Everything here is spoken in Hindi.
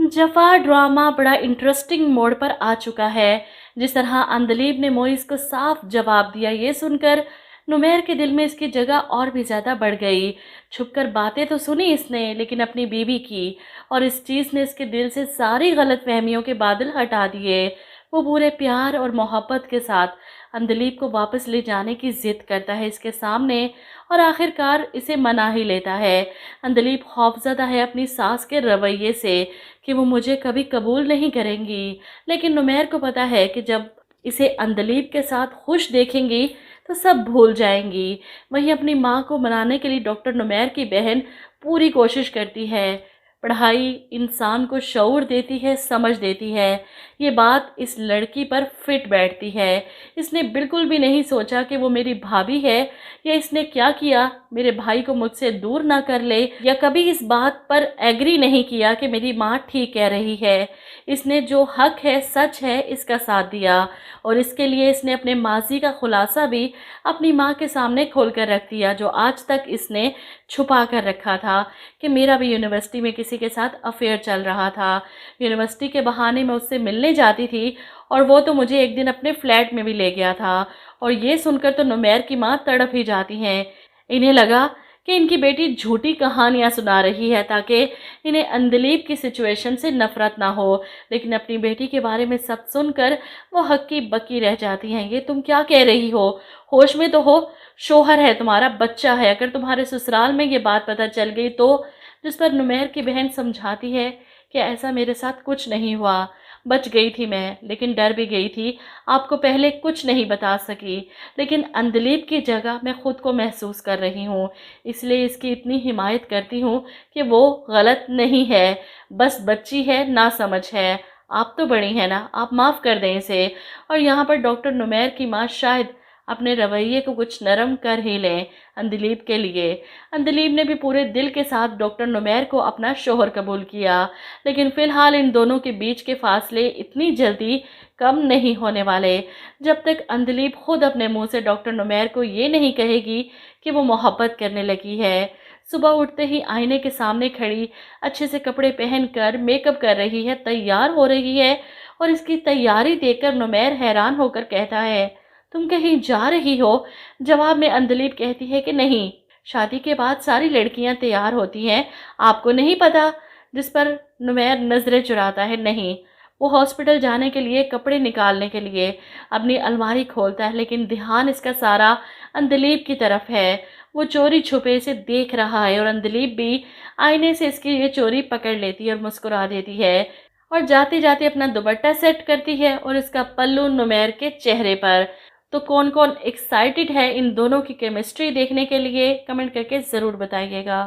जफ़ा ड्रामा बड़ा इंटरेस्टिंग मोड़ पर आ चुका है। जिस तरह अंदलीब ने मोइज़ को साफ जवाब दिया, ये सुनकर नुमैर के दिल में इसकी जगह और भी ज़्यादा बढ़ गई। छुपकर बातें तो सुनी इसने, लेकिन अपनी बीवी की, और इस चीज़ ने इसके दिल से सारी गलतफहमियों के बादल हटा दिए। वो पूरे प्यार और मोहब्बत के साथ अंदलीब को वापस ले जाने की ज़िद करता है इसके सामने, और आखिरकार इसे मना ही लेता है। अंदलीब खौफज़दा है अपनी सास के रवैये से कि वो मुझे कभी कबूल नहीं करेंगी, लेकिन नुमैर को पता है कि जब इसे अंदलीब के साथ खुश देखेंगी तो सब भूल जाएंगी। वहीं अपनी माँ को मनाने के लिए डॉक्टर नुमैर की बहन पूरी कोशिश करती है। पढ़ाई इंसान को शऊर देती है, समझ देती है। ये बात इस लड़की पर फिट बैठती है। इसने बिल्कुल भी नहीं सोचा कि वो मेरी भाभी है, या इसने क्या किया मेरे भाई को मुझसे दूर ना कर ले, या कभी इस बात पर एग्री नहीं किया कि मेरी माँ ठीक कह रही है। इसने जो हक है, सच है, इसका साथ दिया, और इसके लिए इसने अपने माजी का खुलासा भी अपनी माँ के सामने खोल कर रख दिया, जो आज तक इसने छुपा कर रखा था, कि मेरा भी यूनिवर्सिटी में किसी के साथ अफेयर चल रहा था। यूनिवर्सिटी के बहाने मैं उससे मिलने जाती थी, और वो तो मुझे एक दिन अपने फ्लैट में भी ले गया था। और ये सुनकर तो नुमैर की माँ तड़प ही जाती हैं। इन्हें लगा कि इनकी बेटी झूठी कहानियाँ सुना रही है ताकि इन्हें अंदलीब की सिचुएशन से नफरत ना हो, लेकिन अपनी बेटी के बारे में सब सुनकर वो हक्की बक्की रह जाती हैं। ये तुम क्या कह रही हो? होश में तो हो, शोहर है तुम्हारा, बच्चा है, अगर तुम्हारे ससुराल में ये बात पता चल गई तो। जिस पर नुमैर की बहन समझाती है कि ऐसा मेरे साथ कुछ नहीं हुआ, बच गई थी मैं, लेकिन डर भी गई थी, आपको पहले कुछ नहीं बता सकी, लेकिन अंदलीब की जगह मैं खुद को महसूस कर रही हूँ, इसलिए इसकी इतनी हिमायत करती हूँ कि वो गलत नहीं है, बस बच्ची है, ना समझ है। आप तो बड़ी हैं ना, आप माफ़ कर दें इसे। और यहाँ पर डॉक्टर नुमैर की माँ शायद अपने रवैये को कुछ नरम कर ही लें अंदलीब के लिए। अंदलीब ने भी पूरे दिल के साथ डॉक्टर नुमैर को अपना शोहर कबूल किया, लेकिन फ़िलहाल इन दोनों के बीच के फासले इतनी जल्दी कम नहीं होने वाले जब तक अंदलीब खुद अपने मुंह से डॉक्टर नुमैर को ये नहीं कहेगी कि वो मोहब्बत करने लगी है। सुबह उठते ही आईने के सामने खड़ी, अच्छे से कपड़े पहनकर मेकअप कर रही है, तैयार हो रही है, और इसकी तैयारी देखकर नुमैर हैरान होकर कहता है, तुम कहीं जा रही हो? जवाब में अंदलीब कहती है कि नहीं, शादी के बाद सारी लड़कियां तैयार होती हैं, आपको नहीं पता? जिस पर नुमैर नज़रें चुराता है। नहीं, वो हॉस्पिटल जाने के लिए कपड़े निकालने के लिए अपनी अलमारी खोलता है, लेकिन ध्यान इसका सारा अंदलीब की तरफ है। वो चोरी छुपे इसे देख रहा है, और अंदलीब भी आईने से इसकी ये चोरी पकड़ लेती है और मुस्कुरा देती है, और जाते जाते अपना दुपट्टा सेट करती है और इसका पल्लू नुमैर के चेहरे पर। तो कौन कौन एक्साइटेड है इन दोनों की केमिस्ट्री देखने के लिए, कमेंट करके ज़रूर बताइएगा।